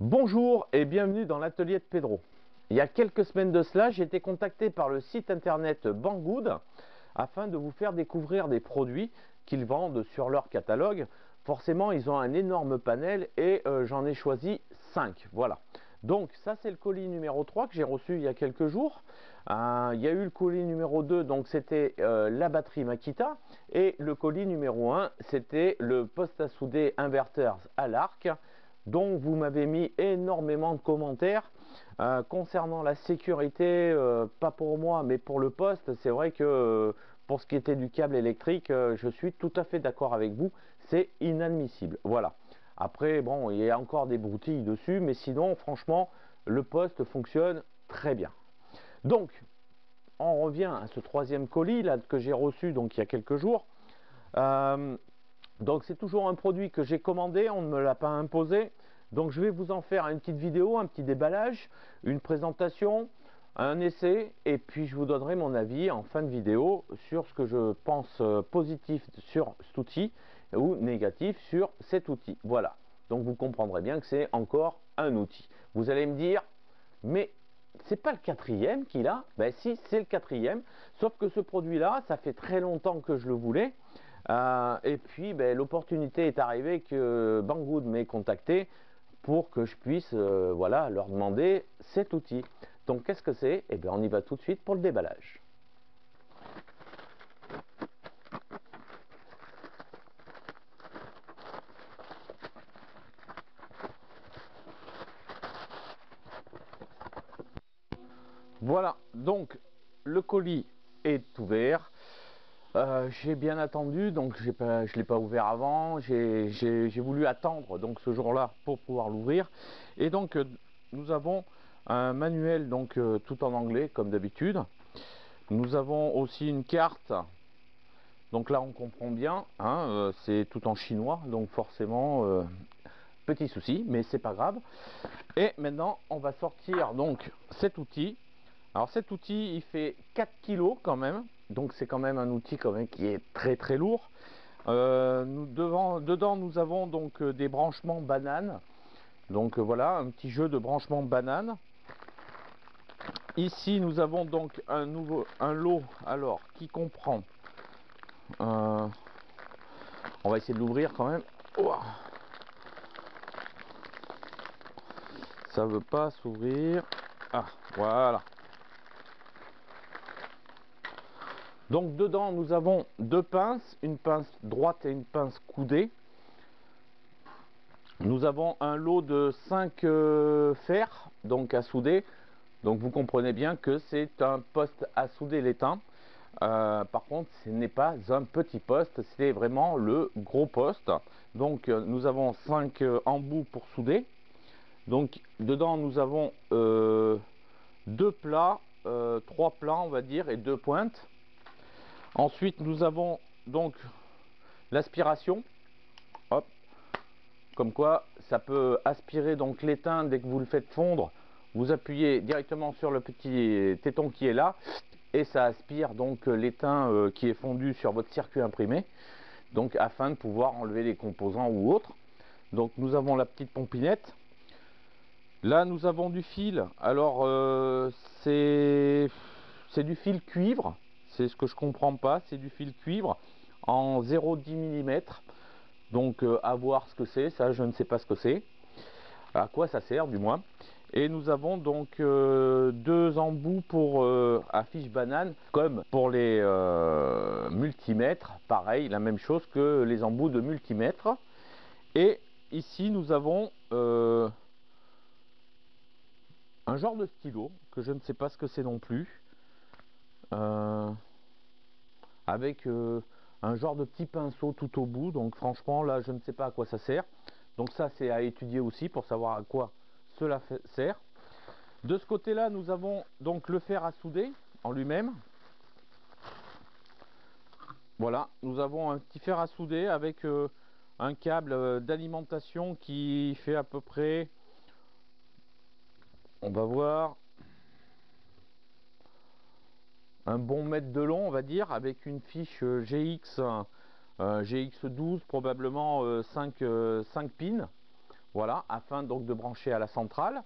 Bonjour et bienvenue dans l'atelier de Pedro. Il y a quelques semaines de cela, j'ai été contacté par le site internet Banggood afin de vous faire découvrir des produits qu'ils vendent sur leur catalogue. Forcément, ils ont un énorme panel et j'en ai choisi 5. Voilà. Donc ça, c'est le colis numéro 3 que j'ai reçu il y a quelques jours. Il y a eu le colis numéro 2, donc c'était la batterie Makita. Et le colis numéro 1, c'était le poste à souder inverteur à l'arc, dont vous m'avez mis énormément de commentaires concernant la sécurité, pas pour moi mais pour le poste. C'est vrai que pour ce qui était du câble électrique, je suis tout à fait d'accord avec vous, c'est inadmissible. Voilà. Après, bon, il y a encore des broutilles dessus, mais sinon, franchement, le poste fonctionne très bien. Donc, on revient à ce troisième colis là que j'ai reçu donc il y a quelques jours. Donc c'est toujours un produit que j'ai commandé, on ne me l'a pas imposé. Donc je vais vous en faire une petite vidéo, un petit déballage, une présentation, un essai, et puis je vous donnerai mon avis en fin de vidéo sur ce que je pense positif sur cet outil ou négatif sur cet outil. Voilà. Donc vous comprendrez bien que c'est encore un outil. Vous allez me dire, mais c'est pas le quatrième qu'il a? Ben si, c'est le quatrième, sauf que ce produit-là, ça fait très longtemps que je le voulais. Et puis ben, l'opportunité est arrivée que Banggood m'ait contacté pour que je puisse voilà, leur demander cet outil. Donc qu'est-ce que c'est? Eh bien on y va tout de suite pour le déballage. Voilà, donc le colis est ouvert. J'ai bien attendu, donc je ne l'ai pas ouvert avant. J'ai voulu attendre donc ce jour-là pour pouvoir l'ouvrir. Et donc nous avons un manuel donc tout en anglais comme d'habitude. Nous avons aussi une carte. Donc là on comprend bien, hein, c'est tout en chinois, donc forcément petit souci, mais c'est pas grave. Et maintenant on va sortir donc cet outil. Alors cet outil il fait 4 kg quand même, donc c'est quand même un outil quand même qui est très très lourd. Dedans nous avons donc des branchements bananes, donc voilà un petit jeu de branchements bananes. Ici nous avons donc un lot alors qui comprend, on va essayer de l'ouvrir quand même. Ouah. Ça veut pas s'ouvrir. Ah voilà. Donc dedans nous avons deux pinces, une pince droite et une pince coudée. Nous avons un lot de 5 fers donc à souder. Donc vous comprenez bien que c'est un poste à souder l'étain. Par contre ce n'est pas un petit poste, c'est vraiment le gros poste. Donc nous avons 5 embouts pour souder. Donc dedans nous avons deux plats, trois plats on va dire et deux pointes. Ensuite nous avons donc l'aspiration, hop, comme quoi ça peut aspirer donc l'étain dès que vous le faites fondre. Vous appuyez directement sur le petit téton qui est là et ça aspire donc l'étain qui est fondu sur votre circuit imprimé, donc afin de pouvoir enlever les composants ou autres. Donc nous avons la petite pompinette. Là nous avons du fil, alors c'est du fil cuivre, c'est ce que je comprends pas, c'est du fil cuivre en 0,10 mm. Donc à voir ce que c'est, ça je ne sais pas ce que c'est, à quoi ça sert du moins. Et nous avons donc deux embouts pour à fiche banane, comme pour les multimètres, pareil, la même chose que les embouts de multimètres. Et ici nous avons un genre de stylo que je ne sais pas ce que c'est non plus, avec un genre de petit pinceau tout au bout. Donc franchement là je ne sais pas à quoi ça sert, donc ça c'est à étudier aussi pour savoir à quoi cela sert. De ce côté là nous avons donc le fer à souder en lui-même. Voilà, nous avons un petit fer à souder avec un câble d'alimentation qui fait à peu près, on va voir, un bon mètre de long on va dire, avec une fiche GX GX12 probablement 5 pins. voilà, afin donc de brancher à la centrale.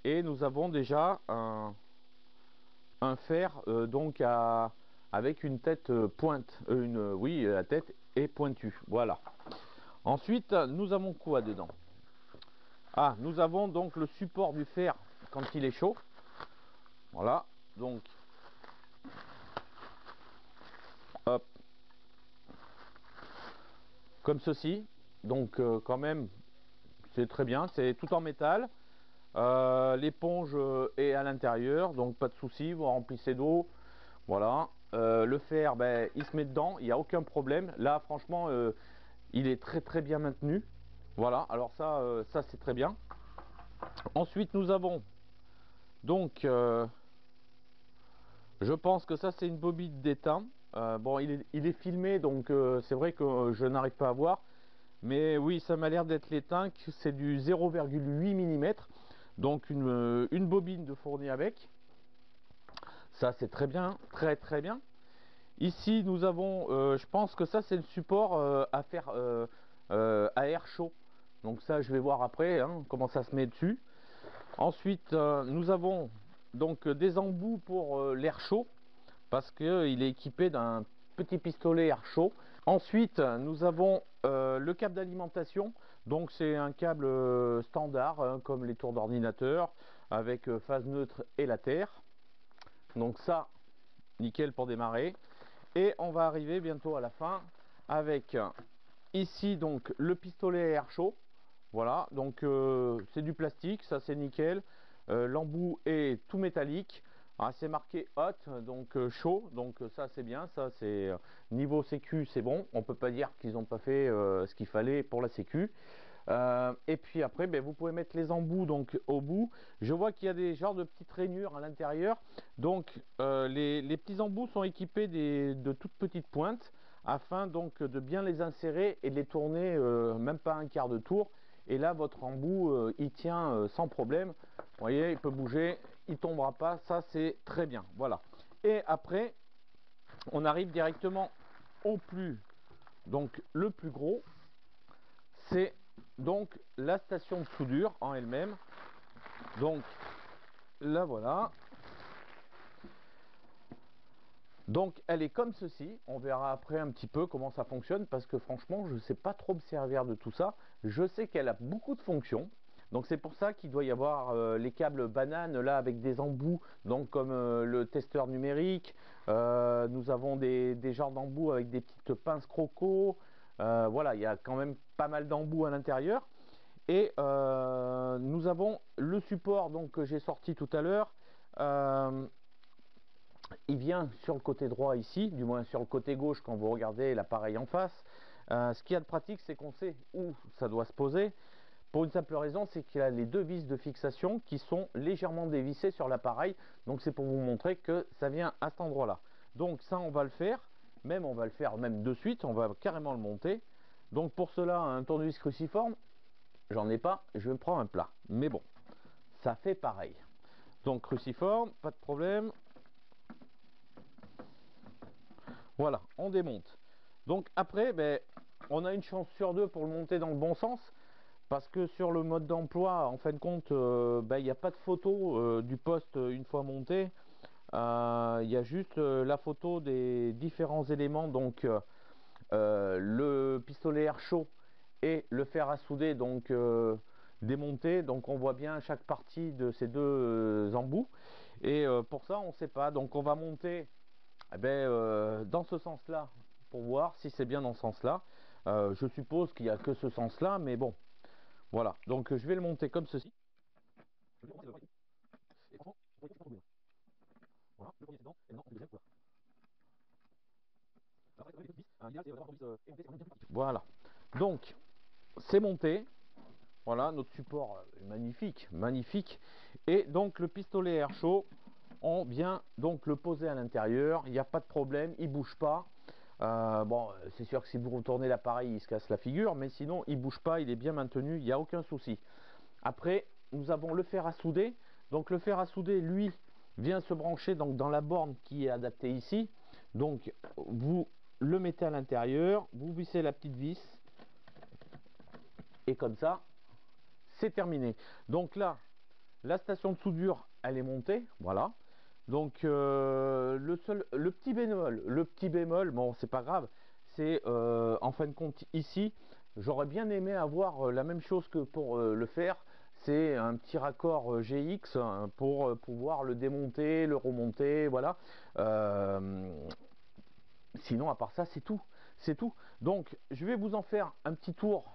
Et nous avons déjà un fer donc avec une tête pointe, oui, la tête est pointue, voilà. Ensuite, nous avons quoi dedans? Ah, nous avons donc le support du fer quand il est chaud. Voilà, donc hop, comme ceci. Donc quand même, c'est très bien, c'est tout en métal. L'éponge est à l'intérieur, donc pas de souci, vous remplissez d'eau. Voilà, le fer, ben, il se met dedans, il n'y a aucun problème. Là, franchement, il est très bien maintenu. Voilà, alors ça c'est très bien. Ensuite, nous avons donc, je pense que ça c'est une bobine d'étain. Bon, il est filmé, donc c'est vrai que je n'arrive pas à voir. Mais oui, ça m'a l'air d'être l'étain, c'est du 0,8 mm. Donc une bobine de fournie avec. Ça c'est très bien, très bien. Ici nous avons, je pense que ça c'est le support à faire à air chaud. Donc ça je vais voir après hein, comment ça se met dessus. Ensuite nous avons donc des embouts pour l'air chaud parce qu'il est équipé d'un petit pistolet air chaud. Ensuite nous avons le câble d'alimentation. Donc c'est un câble standard hein, comme les tours d'ordinateur avec phase neutre et la terre. Donc ça nickel pour démarrer. Et on va arriver bientôt à la fin avec ici donc le pistolet à air chaud. Voilà, donc c'est du plastique, ça c'est nickel. L'embout est tout métallique. Ah, c'est marqué hot, donc chaud, donc ça c'est bien, ça c'est niveau sécu c'est bon. On peut pas dire qu'ils n'ont pas fait ce qu'il fallait pour la sécu. Et puis après ben, vous pouvez mettre les embouts donc au bout. Je vois qu'il y a des genres de petites rainures à l'intérieur, donc les petits embouts sont équipés de toutes petites pointes afin donc de bien les insérer et de les tourner même pas un quart de tour, et là votre embout il tient sans problème. Vous voyez, il peut bouger, il tombera pas, ça c'est très bien. Voilà, et après on arrive directement au plus, donc le plus gros, c'est donc la station de soudure en elle-même. Donc là voilà, donc elle est comme ceci. On verra après un petit peu comment ça fonctionne, parce que franchement je ne sais pas trop me servir de tout ça. Je sais qu'elle a beaucoup de fonctions, donc c'est pour ça qu'il doit y avoir les câbles bananes là avec des embouts, donc comme le testeur numérique. Nous avons des genres d'embouts avec des petites pinces croco. Voilà, il y a quand même pas mal d'embouts à l'intérieur. Et nous avons le support donc, que j'ai sorti tout à l'heure. Il vient sur le côté droit ici, du moins sur le côté gauche quand vous regardez l'appareil en face. Ce qu'il y a de pratique, c'est qu'on sait où ça doit se poser. Pour une simple raison, c'est qu'il y a les deux vis de fixation qui sont légèrement dévissées sur l'appareil. Donc c'est pour vous montrer que ça vient à cet endroit-là. Donc ça, on va le faire. Même on va le faire même de suite. On va carrément le monter. Donc pour cela, un tournevis cruciforme, j'en ai pas. Je me prends un plat. Mais bon, ça fait pareil. Donc cruciforme, pas de problème. Voilà, on démonte. Donc après, ben, on a une chance sur deux pour le monter dans le bon sens. Parce que sur le mode d'emploi, en fin de compte, ben, il n'y a pas de photo du poste une fois monté. Il y a juste la photo des différents éléments. Donc le pistolet air chaud et le fer à souder donc démonté. Donc on voit bien chaque partie de ces deux embouts. Et pour ça, on ne sait pas. Donc on va monter eh ben, dans ce sens-là pour voir si c'est bien dans ce sens-là. Je suppose qu'il n'y a que ce sens-là, mais bon. Voilà, donc je vais le monter comme ceci. Voilà, donc c'est monté. Voilà, notre support est magnifique, magnifique. Et donc le pistolet air chaud, on vient donc le poser à l'intérieur. Il n'y a pas de problème, il bouge pas. Bon, c'est sûr que si vous retournez l'appareil, il se casse la figure, mais sinon il bouge pas, il est bien maintenu, il n'y a aucun souci. Après, nous avons le fer à souder. Donc le fer à souder, lui, vient se brancher donc, dans la borne qui est adaptée ici. Donc vous le mettez à l'intérieur, vous vissez la petite vis, et comme ça, c'est terminé. Donc là, la station de soudure, elle est montée, voilà. Donc le petit bémol, bon c'est pas grave, c'est en fin de compte ici, j'aurais bien aimé avoir la même chose que pour le fer, c'est un petit raccord GX hein, pour pouvoir le démonter, le remonter, voilà. Sinon à part ça c'est tout, c'est tout. Donc je vais vous en faire un petit tour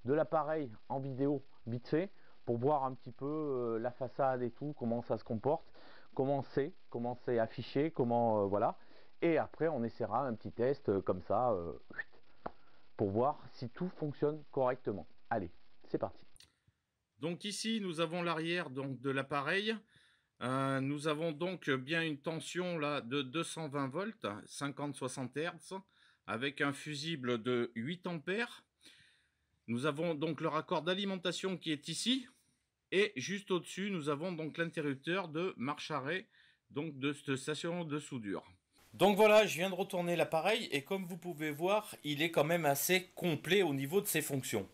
de l'appareil en vidéo vite fait pour voir un petit peu la façade et tout, comment ça se comporte, comment c'est affiché, comment voilà. Et après on essaiera un petit test comme ça pour voir si tout fonctionne correctement. Allez, c'est parti. Donc ici nous avons l'arrière donc de l'appareil. Nous avons donc bien une tension là de 220 volts, 50-60 Hz, avec un fusible de 8 ampères. Nous avons donc le raccord d'alimentation qui est ici. Et juste au-dessus, nous avons donc l'interrupteur de marche-arrêt, donc de cette station de soudure. Donc voilà, je viens de retourner l'appareil et comme vous pouvez voir, il est quand même assez complet au niveau de ses fonctions.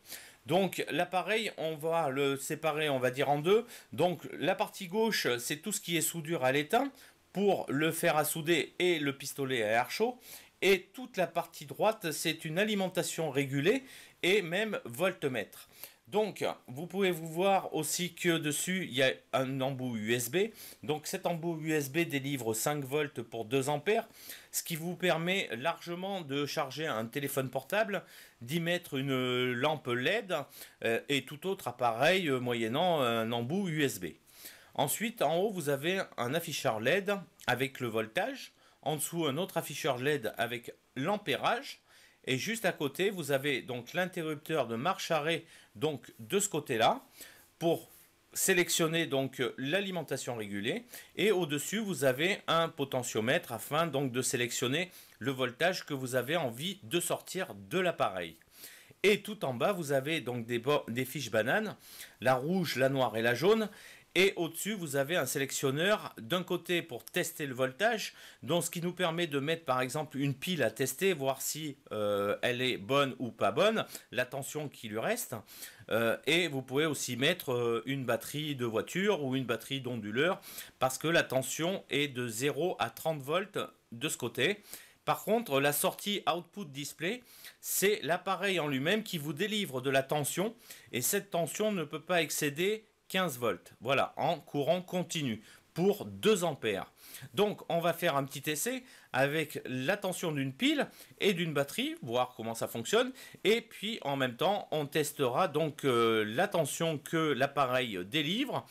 Donc l'appareil, on va le séparer, on va dire en deux. Donc la partie gauche, c'est tout ce qui est soudure à l'étain pour le fer à souder et le pistolet à air chaud. Et toute la partie droite, c'est une alimentation régulée et même voltmètre. Donc, vous pouvez vous voir aussi que dessus, il y a un embout USB. Donc, cet embout USB délivre 5 volts pour 2 ampères, ce qui vous permet largement de charger un téléphone portable, d'y mettre une lampe LED et tout autre appareil moyennant un embout USB. Ensuite, en haut, vous avez un afficheur LED avec le voltage. En dessous, un autre afficheur LED avec l'ampérage. Et juste à côté, vous avez donc l'interrupteur de marche-arrêt donc de ce côté-là pour sélectionner donc l'alimentation régulée. Et au-dessus, vous avez un potentiomètre afin donc de sélectionner le voltage que vous avez envie de sortir de l'appareil. Et tout en bas, vous avez donc des fiches bananes, la rouge, la noire et la jaune. Et au-dessus, vous avez un sélectionneur d'un côté pour tester le voltage, donc ce qui nous permet de mettre par exemple une pile à tester, voir si elle est bonne ou pas bonne, la tension qui lui reste. Et vous pouvez aussi mettre une batterie de voiture ou une batterie d'onduleur, parce que la tension est de 0 à 30 volts de ce côté. Par contre, la sortie Output Display, c'est l'appareil en lui-même qui vous délivre de la tension, et cette tension ne peut pas excéder 15 volts, voilà, en courant continu pour 2 ampères. Donc on va faire un petit essai avec la tension d'une pile et d'une batterie, voir comment ça fonctionne, et puis en même temps on testera donc la tension que l'appareil délivre,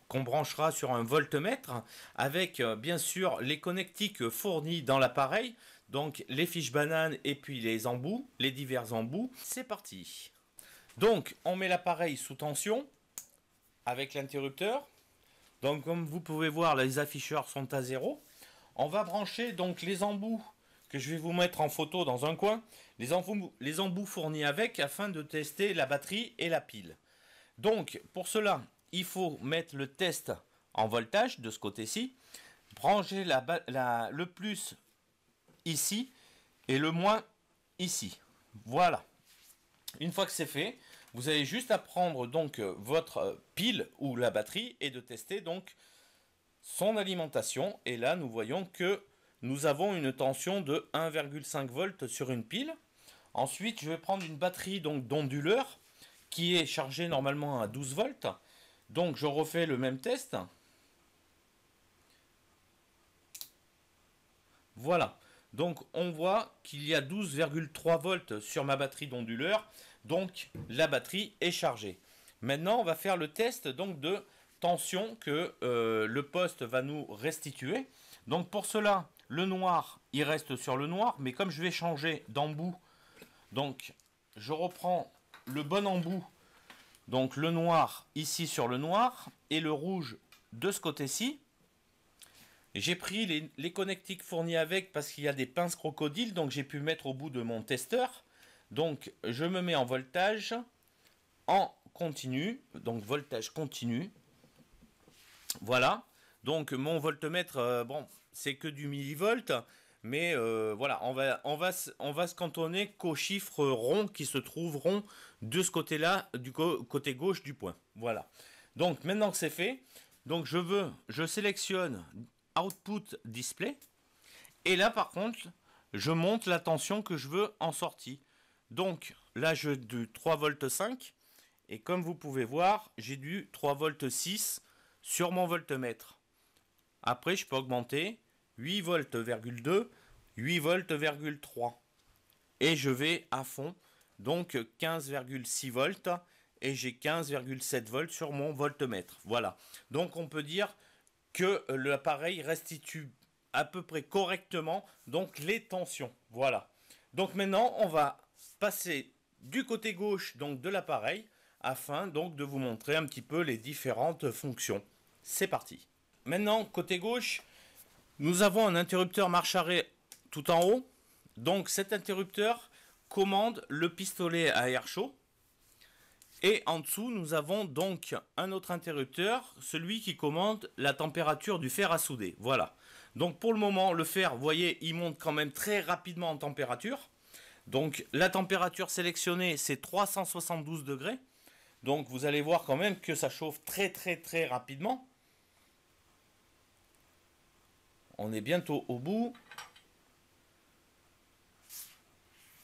qu'on branchera sur un voltmètre, avec bien sûr les connectiques fournis dans l'appareil, donc les fiches bananes et puis les embouts, les divers embouts. C'est parti. Donc on met l'appareil sous tension avec l'interrupteur. Donc comme vous pouvez voir, les afficheurs sont à 0. On va brancher donc les embouts que je vais vous mettre en photo dans un coin, les embouts fournis avec, afin de tester la batterie et la pile. Donc pour cela, il faut mettre le test en voltage de ce côté-ci, brancher le plus ici et le moins ici. Voilà. Une fois que c'est fait, vous avez juste à prendre donc votre pile ou la batterie et de tester donc son alimentation. Et là, nous voyons que nous avons une tension de 1,5 volts sur une pile. Ensuite, je vais prendre une batterie donc d'onduleur qui est chargée normalement à 12 volts. Donc, je refais le même test. Voilà. Donc on voit qu'il y a 12,3 volts sur ma batterie d'onduleur, donc la batterie est chargée. Maintenant on va faire le test donc de tension que le poste va nous restituer. Donc pour cela, le noir il reste sur le noir, mais comme je vais changer d'embout, donc je reprends le bon embout, donc le noir ici sur le noir et le rouge de ce côté-ci. J'ai pris les connectiques fournis avec parce qu'il y a des pinces crocodiles, donc j'ai pu mettre au bout de mon testeur. Donc je me mets en voltage en continu, donc voltage continu. Voilà, donc mon voltmètre, bon, c'est que du millivolt, Mais voilà, on va se cantonner qu'aux chiffres ronds qui se trouveront de ce côté-là, du côté gauche du point. Voilà. Donc maintenant que c'est fait, donc je sélectionne Output Display. Et là par contre, je monte la tension que je veux en sortie. Donc là j'ai du 3 volts 5. Et comme vous pouvez voir, j'ai du 3 volts 6 sur mon voltmètre. Après, je peux augmenter 8 volts,2, 8 volts,3. Et je vais à fond, donc 15,6 volts. Et j'ai 15,7 volts sur mon voltmètre. Voilà. Donc on peut dire que l'appareil restitue à peu près correctement donc les tensions. Voilà. Donc maintenant, on va passer du côté gauche donc de l'appareil afin donc de vous montrer un petit peu les différentes fonctions. C'est parti. Maintenant, côté gauche, nous avons un interrupteur marche arrêt tout en haut. Donc cet interrupteur commande le pistolet à air chaud. Et en dessous, nous avons donc un autre interrupteur, celui qui commande la température du fer à souder. Voilà. Donc pour le moment, le fer, vous voyez, il monte quand même très rapidement en température. Donc la température sélectionnée, c'est 372 degrés. Donc vous allez voir quand même que ça chauffe très rapidement. On est bientôt au bout.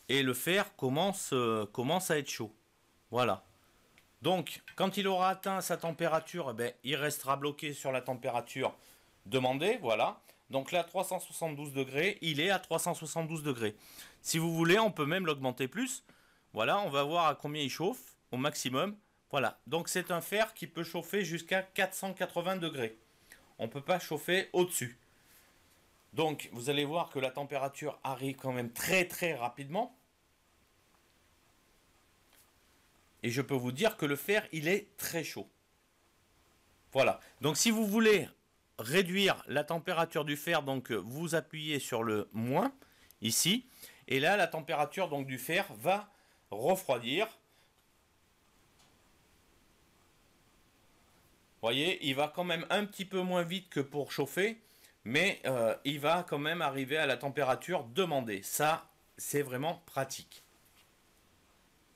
Et le fer commence à être chaud. Voilà. Donc, quand il aura atteint sa température, eh bien, il restera bloqué sur la température demandée. Voilà. Donc là, 372 degrés, il est à 372 degrés. Si vous voulez, on peut même l'augmenter plus. Voilà, on va voir à combien il chauffe au maximum. Voilà. Donc c'est un fer qui peut chauffer jusqu'à 480 degrés. On ne peut pas chauffer au-dessus. Donc, vous allez voir que la température arrive quand même très rapidement. Et je peux vous dire que le fer, il est très chaud. Voilà. Donc si vous voulez réduire la température du fer, donc vous appuyez sur le moins, ici. Et là, la température donc, du fer va refroidir. Vous voyez, il va quand même un petit peu moins vite que pour chauffer. Mais il va quand même arriver à la température demandée. Ça, c'est vraiment pratique.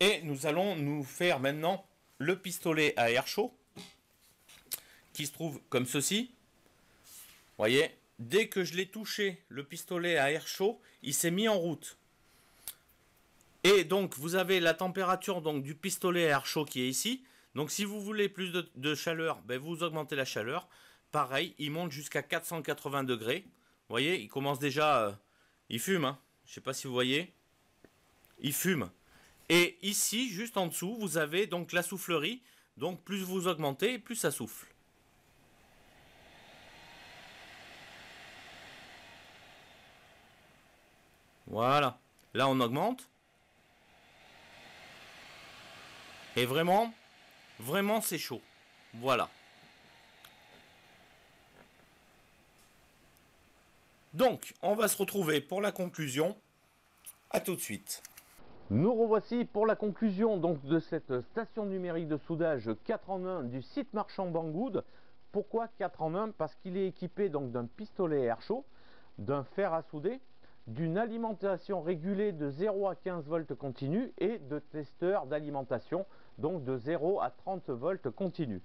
Et nous allons nous faire maintenant le pistolet à air chaud qui se trouve comme ceci. Vous voyez, dès que je l'ai touché, le pistolet à air chaud, il s'est mis en route. Et donc, vous avez la température donc, du pistolet à air chaud qui est ici. Donc, si vous voulez plus de chaleur, ben, vous augmentez la chaleur. Pareil, il monte jusqu'à 480 degrés. Vous voyez, il commence déjà... il fume, hein. Je ne sais pas si vous voyez. Il fume. Et ici, juste en dessous, vous avez donc la soufflerie. Donc plus vous augmentez, plus ça souffle. Voilà. Là, on augmente. Et vraiment, c'est chaud. Voilà. Donc, on va se retrouver pour la conclusion. À tout de suite. Nous revoici pour la conclusion donc de cette station numérique de soudage 4 en 1 du site marchand Banggood. Pourquoi 4 en 1? Parce qu'il est équipé donc d'un pistolet air chaud, d'un fer à souder, d'une alimentation régulée de 0 à 15 volts continu et de testeurs d'alimentation donc de 0 à 30 volts continu.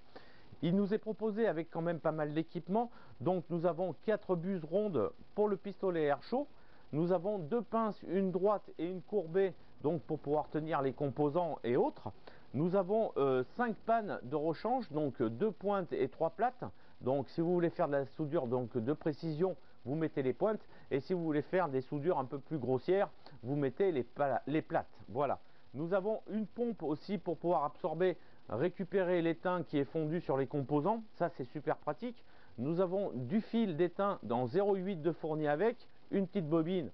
Il nous est proposé avec quand même pas mal d'équipements. Donc nous avons 4 buses rondes pour le pistolet air chaud. Nous avons 2 pinces, une droite et une courbée donc pour pouvoir tenir les composants et autres. Nous avons 5 pannes de rechange, donc 2 pointes et 3 plates. Donc si vous voulez faire de la soudure donc, de précision, vous mettez les pointes. Et si vous voulez faire des soudures un peu plus grossières, vous mettez les plates. Voilà. Nous avons une pompe aussi pour pouvoir absorber, récupérer l'étain qui est fondu sur les composants. Ça c'est super pratique. Nous avons du fil d'étain dans 0,8 de fourni avec, une petite bobine.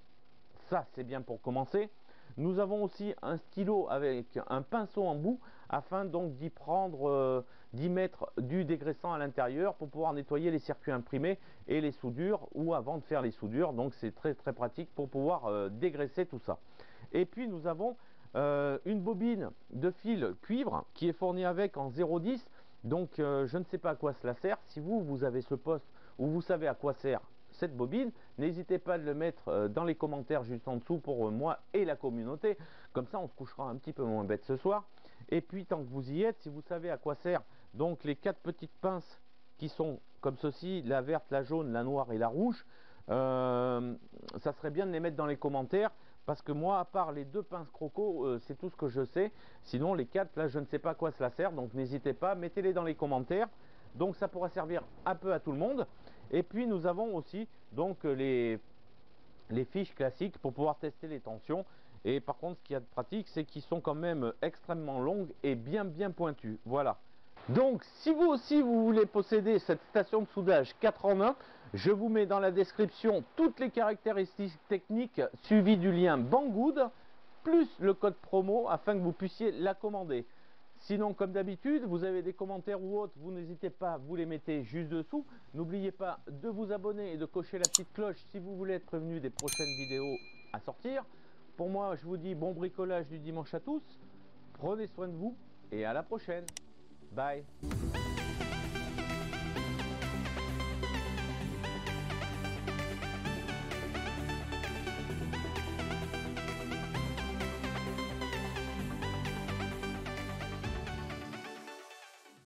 Ça c'est bien pour commencer. Nous avons aussi un stylo avec un pinceau en bout afin donc d'y mettre du dégraissant à l'intérieur pour pouvoir nettoyer les circuits imprimés et les soudures ou avant de faire les soudures. Donc c'est très pratique pour pouvoir dégraisser tout ça. Et puis nous avons une bobine de fil cuivre qui est fournie avec en 0,10. Donc je ne sais pas à quoi cela sert. Si vous avez ce poste où vous savez à quoi sert cette bobine. N'hésitez pas à le mettre dans les commentaires juste en dessous pour moi et la communauté. Comme ça, on se couchera un petit peu moins bête ce soir. Et puis, tant que vous y êtes, si vous savez à quoi sert donc les 4 petites pinces qui sont comme ceci, la verte, la jaune, la noire et la rouge, ça serait bien de les mettre dans les commentaires. Parce que moi, à part les 2 pinces croco, c'est tout ce que je sais. Sinon, les 4, là, je ne sais pas à quoi cela sert. Donc, n'hésitez pas, mettez-les dans les commentaires. Donc, ça pourra servir un peu à tout le monde. Et puis, nous avons aussi donc les fiches classiques pour pouvoir tester les tensions. Et par contre, ce qu'il y a de pratique, c'est qu'ils sont quand même extrêmement longues et bien pointues. Voilà. Donc, si vous aussi, vous voulez posséder cette station de soudage 4 en 1, je vous mets dans la description toutes les caractéristiques techniques suivies du lien Banggood, plus le code promo afin que vous puissiez la commander. Sinon, comme d'habitude, vous avez des commentaires ou autres, vous n'hésitez pas, vous les mettez juste dessous. N'oubliez pas de vous abonner et de cocher la petite cloche si vous voulez être prévenu des prochaines vidéos à sortir. Pour moi, je vous dis bon bricolage du dimanche à tous. Prenez soin de vous et à la prochaine. Bye.